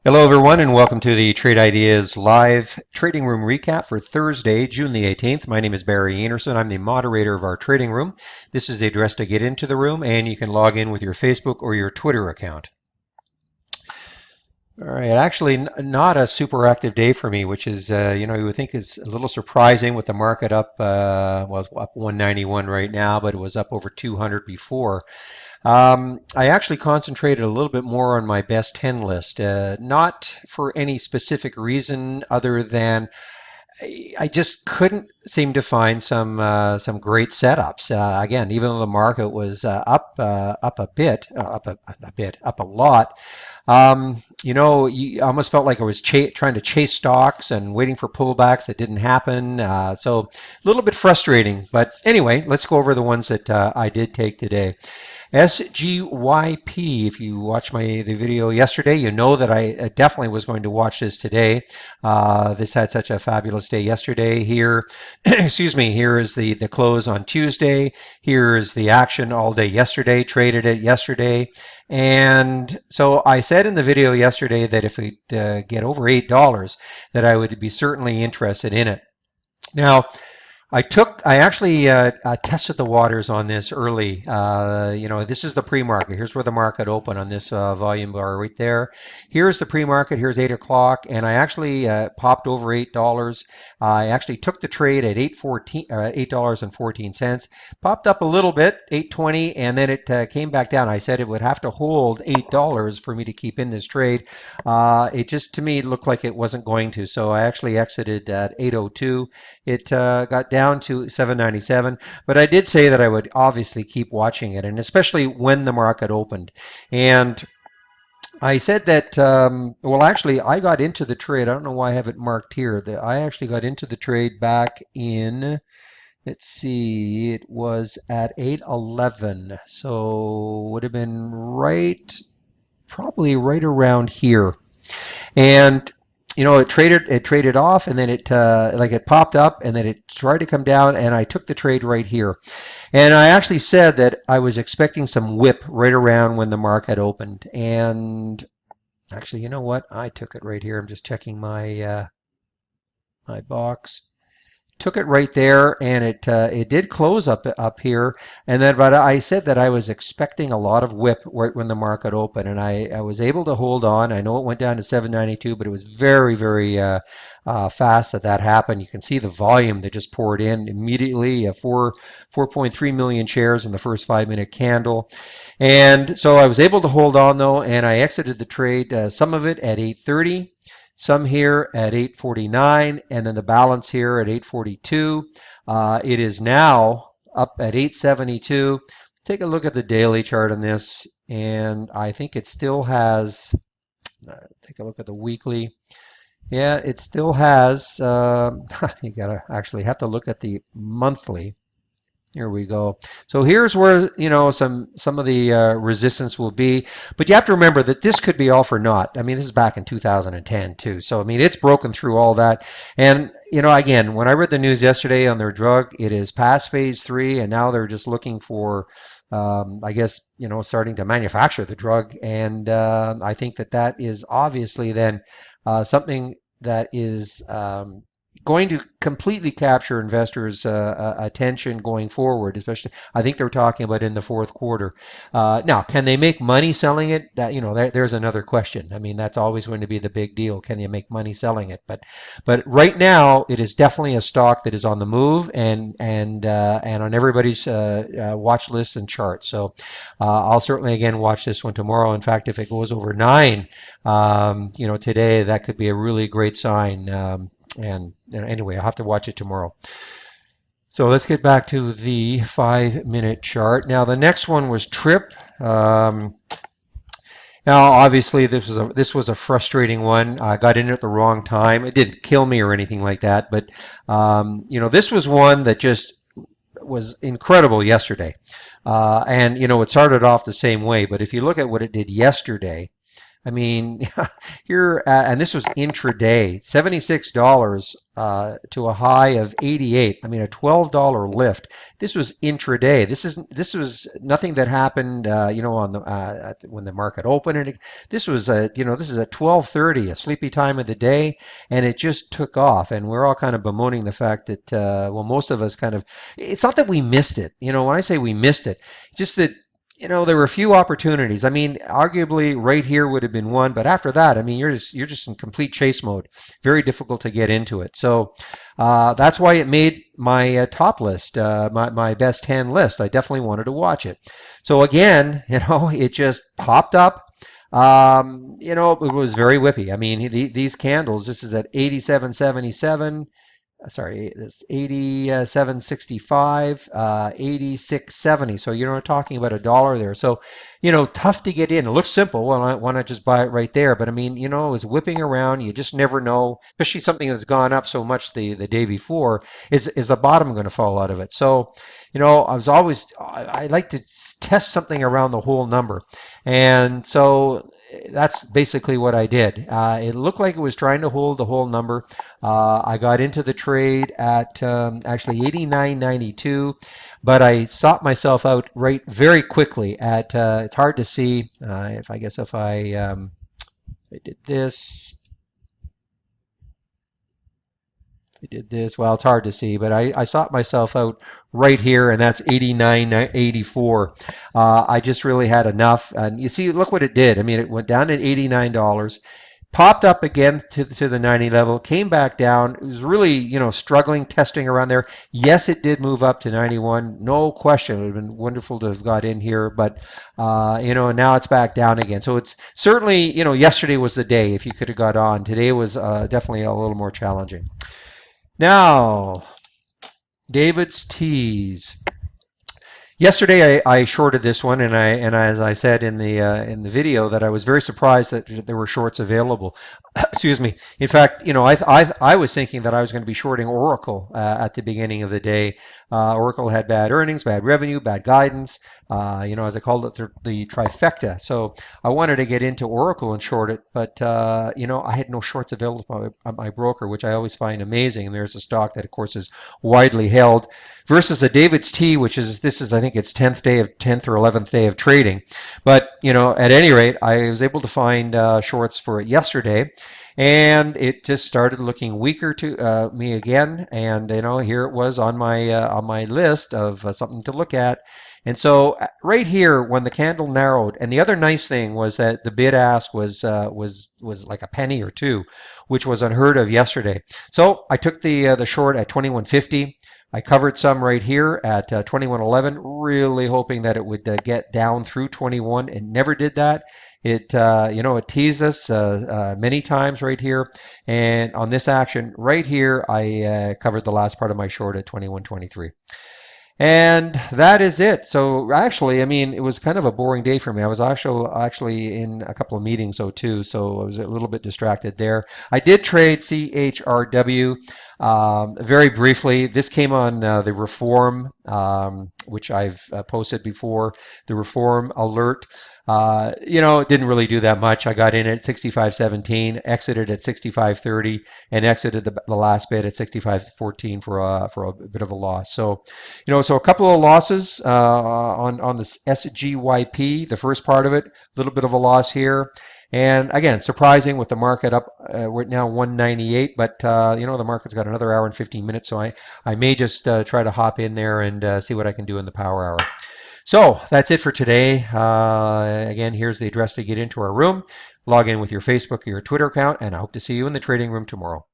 Hello, everyone, and welcome to the Trade Ideas live trading room recap for Thursday, June the 18th. My name is Barry Anderson. I'm the moderator of our trading room. This is the address to get into the room, and you can log in with your Facebook or your Twitter account. All right, actually, not a super active day for me, which is, you would think is a little surprising with the market up, well, it's up 191 right now, but it was up over 200 before. I actually concentrated a little bit more on my best 10 list, not for any specific reason other than I just couldn't seem to find some great setups. Again, even though the market was up a bit, up a lot. You almost felt like I was trying to chase stocks and waiting for pullbacks that didn't happen. So a little bit frustrating. But anyway, let's go over the ones that I did take today. SGYP, if you watched the video yesterday, you know that I definitely was going to watch this today. This had such a fabulous day yesterday. Here, excuse me, here is the close on Tuesday. Here is the action all day yesterday, traded it yesterday. And so I said in the video yesterday that if we get over $8, that I would be certainly interested in it. Now, I actually tested the waters on this early. This is the pre-market. Here's where the market opened on this volume bar right there. Here's the pre-market. Here's 8 o'clock, and I actually popped over $8. I actually took the trade at $8.14. Popped up a little bit, 8.20, and then it came back down. I said it would have to hold $8 for me to keep in this trade. It just to me looked like it wasn't going to, so I actually exited at 8.02. It got down to 797, but I did say that I would obviously keep watching it, and especially when the market opened. And I said that, well, actually, I got into the trade. I don't know why I have it marked here. I actually got into the trade back in, let's see, it was at 811. So would have been probably right around here. And it traded off, and then it popped up, and then it tried to come down, and I took the trade right here. And I actually said that I was expecting some whip right around when the market opened. And actually, you know what? I took it right here. I'm just checking my box. Took it right there, and it did close up here, and then but I said that I was expecting a lot of whip right when the market opened, and I was able to hold on. I know it went down to 792, but it was very fast that happened. You can see the volume that just poured in immediately. 4.3 million shares in the first 5-minute candle, and so I was able to hold on though, and I exited the trade, some of it at 830. Some here at 849, and then the balance here at 842. It is now up at 872. Take a look at the daily chart on this, and I think it still has, take a look at the weekly. Yeah, it still has, you gotta actually have to look at the monthly. Here we go. So here's where, some of the resistance will be. But you have to remember that this could be all for naught. I mean, this is back in 2010 too. So, I mean, it's broken through all that. And, again, when I read the news yesterday on their drug, it is past phase 3, and now they're just looking for, I guess, starting to manufacture the drug. And I think that is obviously then something that is going to completely capture investors' attention going forward, especially I think they're talking about in the fourth quarter. Now, can they make money selling it? There's another question. I mean, that's always going to be the big deal. Can you make money selling it? But right now, it is definitely a stock that is on the move and on everybody's watch lists and charts. So I'll certainly again watch this one tomorrow. In fact, if it goes over 9, today, that could be a really great sign. And anyway, I'll have to watch it tomorrow. So let's get back to the 5-minute chart. Now the next one was TRIP. Now obviously this was a frustrating one. I got in at the wrong time. It didn't kill me or anything like that, but this was one that just was incredible yesterday. And it started off the same way, but if you look at what it did yesterday, I mean, here, and this was intraday, $76 to a high of 88. I mean, a $12 lift. This was intraday. This was nothing that happened, on the when the market opened. And this was this is at 12:30, a sleepy time of the day, and it just took off. And we're all kind of bemoaning the fact that, well, most of us kind of. It's not that we missed it. When I say we missed it, it's just that there were a few opportunities. I mean, arguably right here would have been one, but after that, I mean, you're just in complete chase mode. Very difficult to get into it. So that's why it made my top list, my best 10 list. I definitely wanted to watch it. So again, it just popped up. It was very whippy. I mean, these candles. This is at 87.77. Sorry, it's 87.65, 86.70. So you're talking about $1 there. So, tough to get in. It looks simple. Well, why not just buy it right there? But I mean, it was whipping around. You just never know, especially something that's gone up so much the day before. Is the bottom going to fall out of it? So, I like to test something around the whole number, and so that's basically what I did. It looked like it was trying to hold the whole number. I got into the trade at actually 89.92, but I stopped myself out right very quickly at, it's hard to see if I did this. I did this. Well, it's hard to see, but I sought myself out right here, and that's 89.84. I just really had enough. And you see, look what it did. I mean, it went down at $89, popped up again to the 90 level, came back down. It was really, struggling, testing around there. Yes, it did move up to 91, no question. It would have been wonderful to have got in here, but and now it's back down again. So it's certainly, yesterday was the day if you could have got on. Today was definitely a little more challenging. Now, David's teas. Yesterday, I shorted this one, and as I said in the video, that I was very surprised that there were shorts available. Excuse me. In fact, I was thinking that I was going to be shorting Oracle at the beginning of the day. Oracle had bad earnings, bad revenue, bad guidance. As I called it, the trifecta. So I wanted to get into Oracle and short it, but I had no shorts available at my broker, which I always find amazing. And there's a stock that, of course, is widely held versus a David's Tea, which is I think its 10th or 11th day of trading. But at any rate, I was able to find shorts for it yesterday, and it just started looking weaker to me again. And here it was on my list of something to look at. And so right here, when the candle narrowed, and the other nice thing was that the bid ask was like a penny or two, which was unheard of yesterday. So I took the short at 21.50. I covered some right here at 21.11, really hoping that it would get down through 21. It never did that. It teased us many times right here. And on this action right here, I covered the last part of my short at 21.23. And that is it. So actually, I mean, it was kind of a boring day for me. I was actually in a couple of meetings, too, so I was a little bit distracted there. I did trade CHRW very briefly. This came on the Reform, which I've posted before, the Reform alert. It didn't really do that much. I got in at 65.17, exited at 65.30, and exited the last bid at 65.14 for a bit of a loss. So, so a couple of losses on this SGYP, the first part of it, a little bit of a loss here. And again, surprising with the market up, we're now 198, but the market's got another hour and 15 minutes, so I may just try to hop in there and see what I can do in the power hour. So that's it for today. Again, here's the address to get into our room. Log in with your Facebook or your Twitter account, and I hope to see you in the trading room tomorrow.